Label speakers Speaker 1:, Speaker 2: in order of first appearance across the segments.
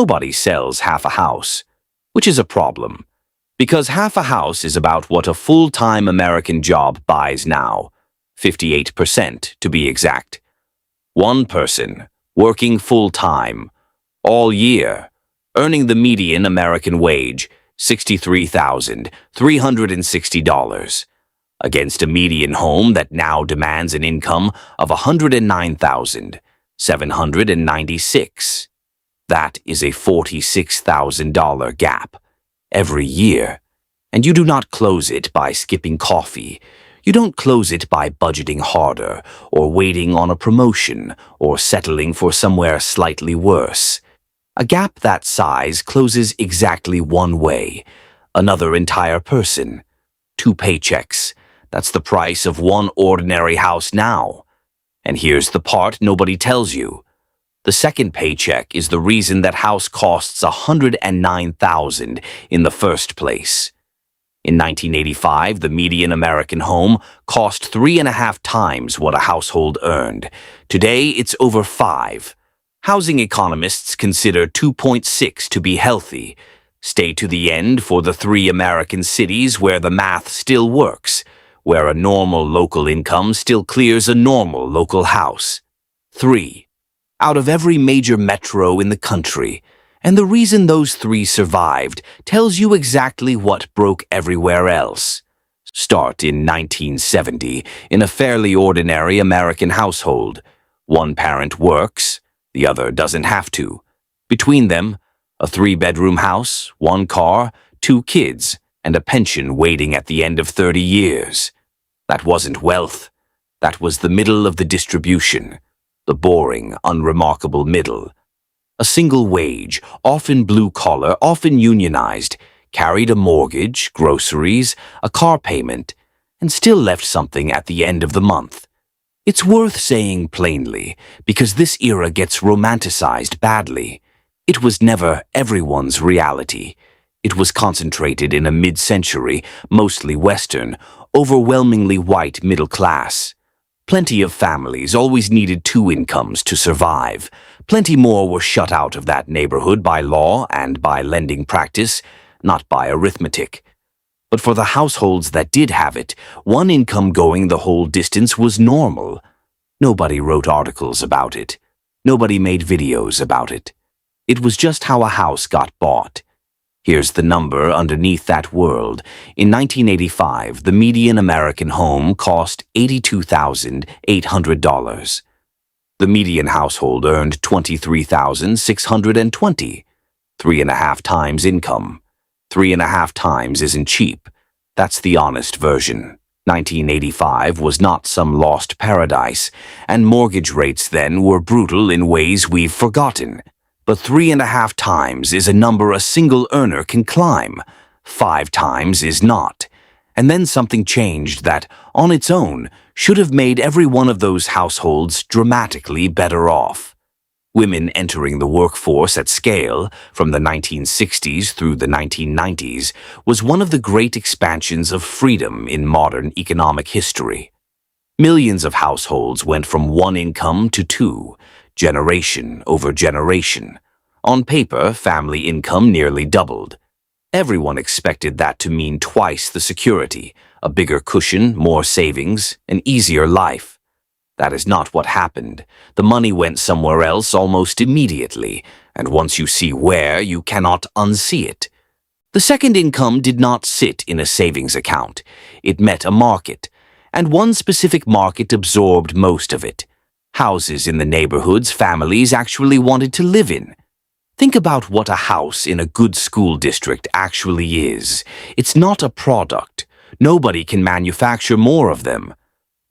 Speaker 1: Nobody sells half a house, which is a problem, because half a house is about what a full-time American job buys now, 58% to be exact. One person, working full-time, all year, earning the median American wage, $63,360, against a median home that now demands an income of $109,796. That is a $46,000 gap every year, and you do not close it by skipping coffee. You don't close it by budgeting harder, or waiting on a promotion, or settling for somewhere slightly worse. A gap that size closes exactly one way, another entire person. 2 paychecks. That's the price of one ordinary house now. And here's the part nobody tells you. The second paycheck is the reason that house costs $109,000 in the first place. In 1985, the median American home cost 3.5 times what a household earned. Today, it's over 5. Housing economists consider 2.6 to be healthy. Stay to the end for the 3 American cities where the math still works, where a normal local income still clears a normal local house. 3 out of every major metro in the country, and the reason those 3 survived tells you exactly what broke everywhere else. Start in 1970 in a fairly ordinary American household. One parent works, the other doesn't have to. Between them, a 3-bedroom house, 1 car, 2 kids, and a pension waiting at the end of 30 years. That wasn't wealth. That was the middle of the distribution. The boring, unremarkable middle. A single wage, often blue-collar, often unionized, carried a mortgage, groceries, a car payment, and still left something at the end of the month. It's worth saying plainly, because this era gets romanticized badly. It was never everyone's reality. It was concentrated in a mid-century, mostly Western, overwhelmingly white middle class. Plenty of families always needed 2 incomes to survive. Plenty more were shut out of that neighborhood by law and by lending practice, not by arithmetic. But for the households that did have it, 1 income going the whole distance was normal. Nobody wrote articles about it. Nobody made videos about it. It was just how a house got bought. Here's the number underneath that world. In 1985, the median American home cost $82,800. The median household earned $23,620, 3.5 times income. 3.5 times isn't cheap. That's the honest version. 1985 was not some lost paradise, and mortgage rates then were brutal in ways we've forgotten. But 3.5 times is a number a single earner can climb. 5 times is not. And then something changed that, on its own, should have made every one of those households dramatically better off. Women entering the workforce at scale, from the 1960s through the 1990s, was one of the great expansions of freedom in modern economic history. Millions of households went from 1 income to 2, generation over generation. On paper, family income nearly doubled. Everyone expected that to mean twice the security, a bigger cushion, more savings, an easier life. That is not what happened. The money went somewhere else almost immediately, and once you see where, you cannot unsee it. The second income did not sit in a savings account. It met a market, and one specific market absorbed most of it. Houses in the neighborhoods families actually wanted to live in. Think about what a house in a good school district actually is. It's not a product. Nobody can manufacture more of them.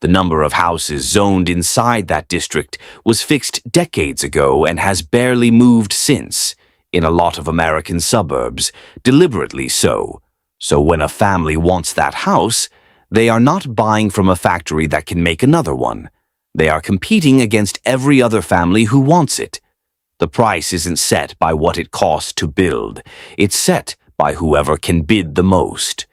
Speaker 1: The number of houses zoned inside that district was fixed decades ago and has barely moved since, in a lot of American suburbs, deliberately so. So when a family wants that house, they are not buying from a factory that can make another one. They are competing against every other family who wants it. The price isn't set by what it costs to build. It's set by whoever can bid the most.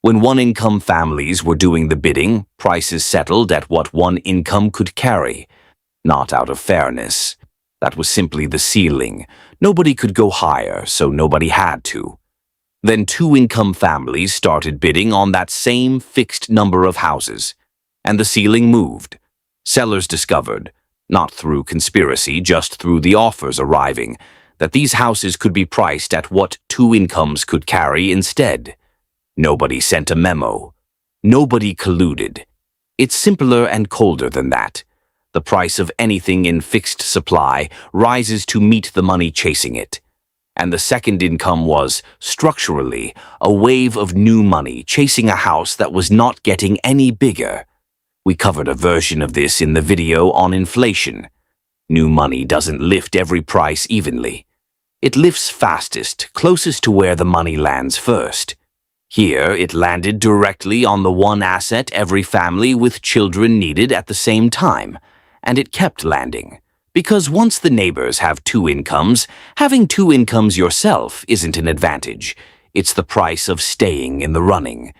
Speaker 1: When 1-income families were doing the bidding, prices settled at what 1 income could carry. Not out of fairness. That was simply the ceiling. Nobody could go higher, so nobody had to. Then two-income families started bidding on that same fixed number of houses, and the ceiling moved. Sellers discovered, not through conspiracy, just through the offers arriving, that these houses could be priced at what two incomes could carry instead. Nobody sent a memo. Nobody colluded. It's simpler and colder than that. The price of anything in fixed supply rises to meet the money chasing it. And the second income was, structurally, a wave of new money chasing a house that was not getting any bigger. We covered a version of this in the video on inflation. New money doesn't lift every price evenly. It lifts fastest, closest to where the money lands first. Here, it landed directly on the one asset every family with children needed at the same time, and it kept landing. Because once the neighbors have two incomes, having two incomes yourself isn't an advantage. It's the price of staying in the running.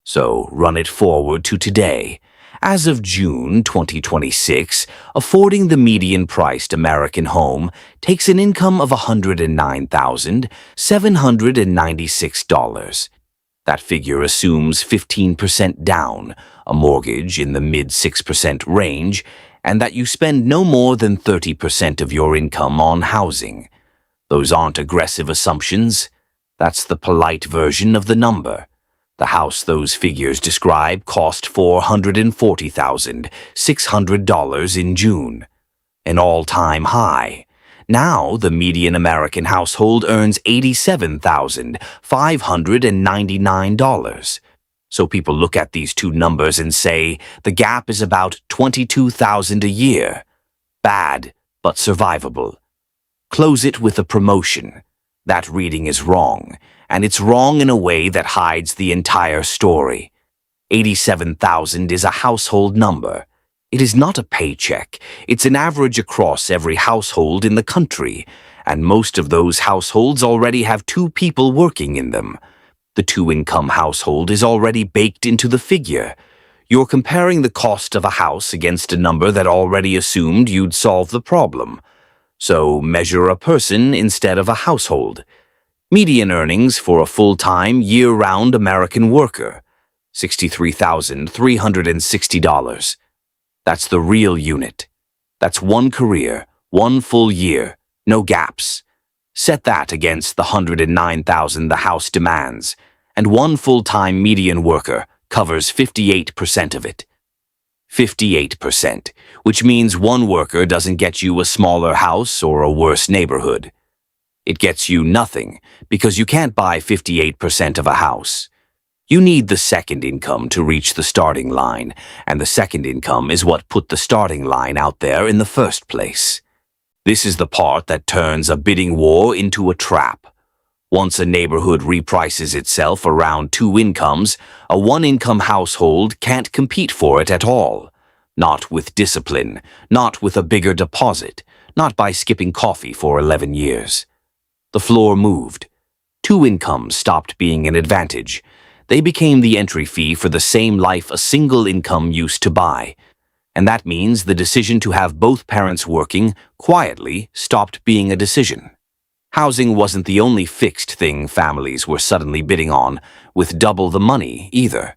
Speaker 1: So run it forward to today. As of June 2026, affording the median-priced American home takes an income of $109,796. That figure assumes 15% down, a mortgage in the mid-6% range, and that you spend no more than 30% of your income on housing. Those aren't aggressive assumptions. That's the polite version of the number. The house those figures describe cost $440,600 in June, an all-time high. Now, the median American household earns $87,599. So people look at these two numbers and say the gap is about $22,000 a year. Bad, but survivable. Close it with a promotion. That reading is wrong, and it's wrong in a way that hides the entire story. 87,000 is a household number. It is not a paycheck. It's an average across every household in the country, and most of those households already have two people working in them. The two-income household is already baked into the figure. You're comparing the cost of a house against a number that already assumed you'd solve the problem. So measure a person instead of a household. Median earnings for a full-time, year-round American worker, $63,360. That's the real unit. That's one career, one full year, no gaps. Set that against the $109,000 the house demands, and one full-time median worker covers 58% of it. 58%, which means one worker doesn't get you a smaller house or a worse neighborhood. It gets you nothing, because you can't buy 58% of a house. You need the second income to reach the starting line, and the second income is what put the starting line out there in the first place. This is the part that turns a bidding war into a trap. Once a neighborhood reprices itself around two incomes, a one-income household can't compete for it at all. Not with discipline, not with a bigger deposit, not by skipping coffee for 11 years. The floor moved. Two incomes stopped being an advantage. They became the entry fee for the same life a single income used to buy. And that means the decision to have both parents working quietly stopped being a decision. Housing wasn't the only fixed thing families were suddenly bidding on, with double the money either.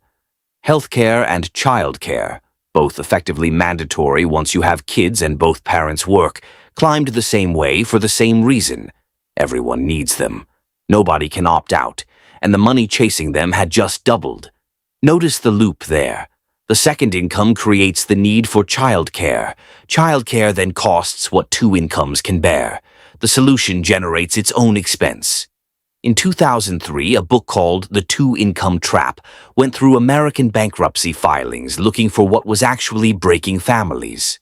Speaker 1: Healthcare and childcare, both effectively mandatory once you have kids and both parents work, climbed the same way for the same reason. Everyone needs them. Nobody can opt out, and the money chasing them had just doubled. Notice the loop there. The second income creates the need for childcare. Childcare then costs what two incomes can bear. The solution generates its own expense. In 2003, a book called The Two-Income Trap went through American bankruptcy filings looking for what was actually breaking families.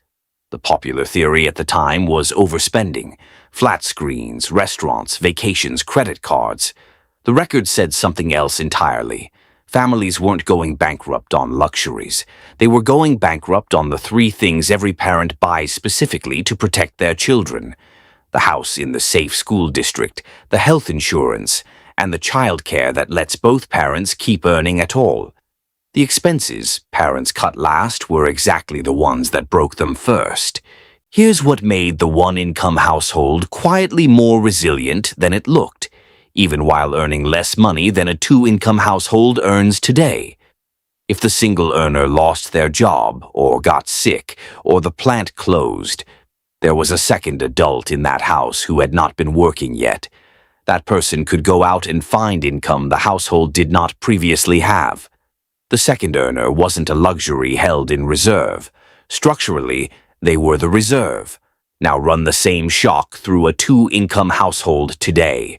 Speaker 1: The popular theory at the time was overspending. Flat screens, restaurants, vacations, credit cards. The record said something else entirely. Families weren't going bankrupt on luxuries. They were going bankrupt on the three things every parent buys specifically to protect their children: the house in the safe school district, the health insurance, and the childcare that lets both parents keep earning at all. The expenses parents cut last were exactly the ones that broke them first. Here's what made the one-income household quietly more resilient than it looked, even while earning less money than a two-income household earns today. If the single earner lost their job, or got sick, or the plant closed, there was a second adult in that house who had not been working yet. That person could go out and find income the household did not previously have. The second earner wasn't a luxury held in reserve. Structurally, they were the reserve. Now run the same shock through a two-income household today.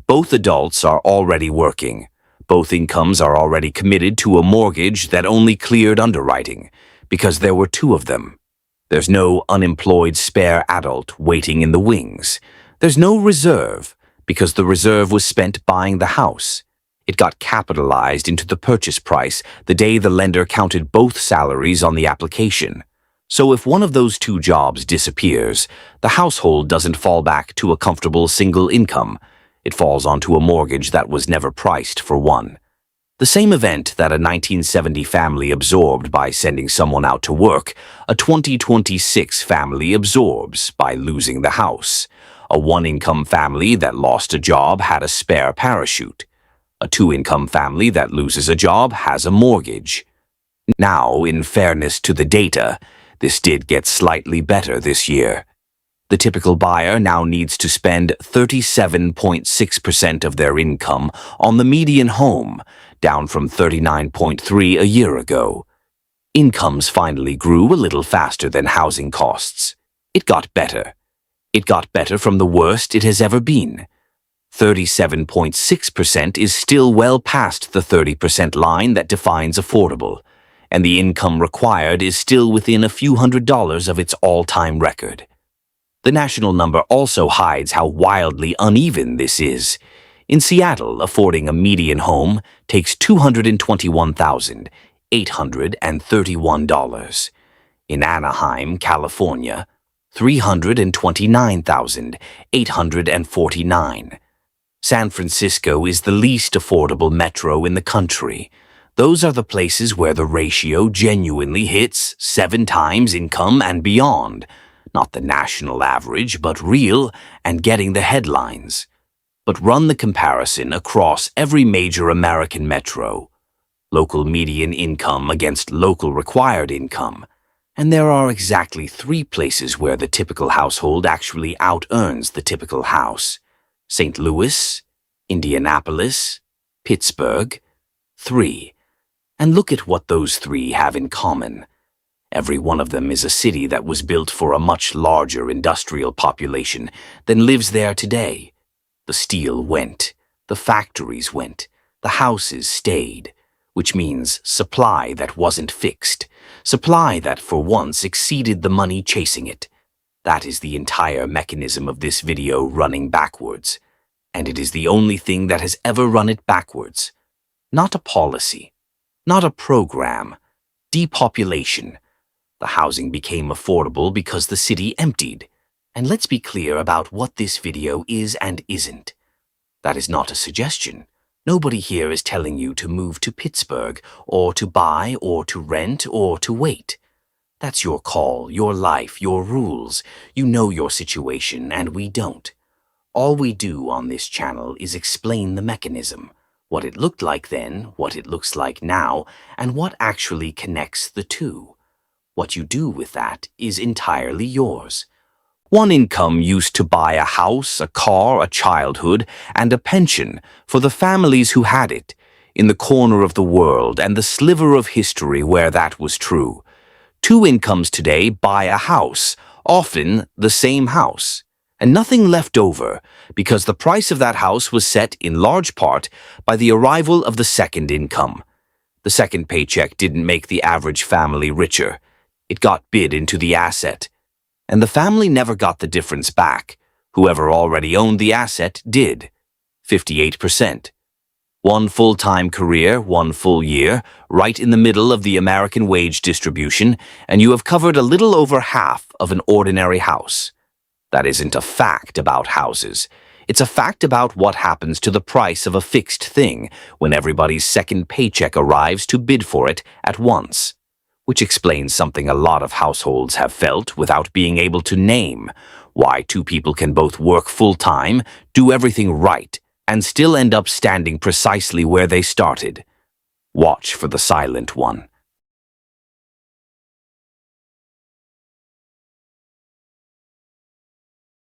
Speaker 1: Both adults are already working. Both incomes are already committed to a mortgage that only cleared underwriting, because there were two of them. There's no unemployed spare adult waiting in the wings. There's no reserve, because the reserve was spent buying the house. It got capitalized into the purchase price the day the lender counted both salaries on the application. So if one of those two jobs disappears, the household doesn't fall back to a comfortable single income. It falls onto a mortgage that was never priced for one. The same event that a 1970 family absorbed by sending someone out to work, a 2026 family absorbs by losing the house. A one-income family that lost a job had a spare parachute. A two-income family that loses a job has a mortgage. Now, in fairness to the data, this did get slightly better this year. The typical buyer now needs to spend 37.6% of their income on the median home, down from 39.3% a year ago. Incomes finally grew a little faster than housing costs. It got better. It got better from the worst it has ever been. 37.6% is still well past the 30% line that defines affordable, and the income required is still within a few $100s of its all-time record. The national number also hides how wildly uneven this is. In Seattle, affording a median home takes $221,831. In Anaheim, California, $329,849. San Francisco is the least affordable metro in the country. Those are the places where the ratio genuinely hits 7 times income and beyond. Not the national average, but real and getting the headlines. But run the comparison across every major American metro. Local median income against local required income. And there are exactly 3 places where the typical household actually out-earns the typical house. St. Louis, Indianapolis, Pittsburgh. 3. And look at what those 3 have in common. Every one of them is a city that was built for a much larger industrial population than lives there today. The steel went, the factories went, the houses stayed, which means supply that wasn't fixed, supply that for once exceeded the money chasing it. That is the entire mechanism of this video running backwards, and it is the only thing that has ever run it backwards. Not a policy, not a program, depopulation. The housing became affordable because the city emptied. And let's be clear about what this video is and isn't. That is not a suggestion. Nobody here is telling you to move to Pittsburgh, or to buy, or to rent, or to wait. That's your call, your life, your rules. You know your situation, and we don't. All we do on this channel is explain the mechanism, what it looked like then, what it looks like now, and what actually connects the two. What you do with that is entirely yours. One income used to buy a house, a car, a childhood, and a pension for the families who had it, in the corner of the world and the sliver of history where that was true. 2 incomes today buy a house, often the same house, and nothing left over because the price of that house was set in large part by the arrival of the second income. The second paycheck didn't make the average family richer. It got bid into the asset. And the family never got the difference back. Whoever already owned the asset did. 58%. 1 full-time career, 1 full year, right in the middle of the American wage distribution, and you have covered a little over half of an ordinary house. That isn't a fact about houses. It's a fact about what happens to the price of a fixed thing when everybody's second paycheck arrives to bid for it at once. which explains something a lot of households have felt without being able to name: why two people can both work full-time, do everything right, and still end up standing precisely where they started. Watch for the silent one.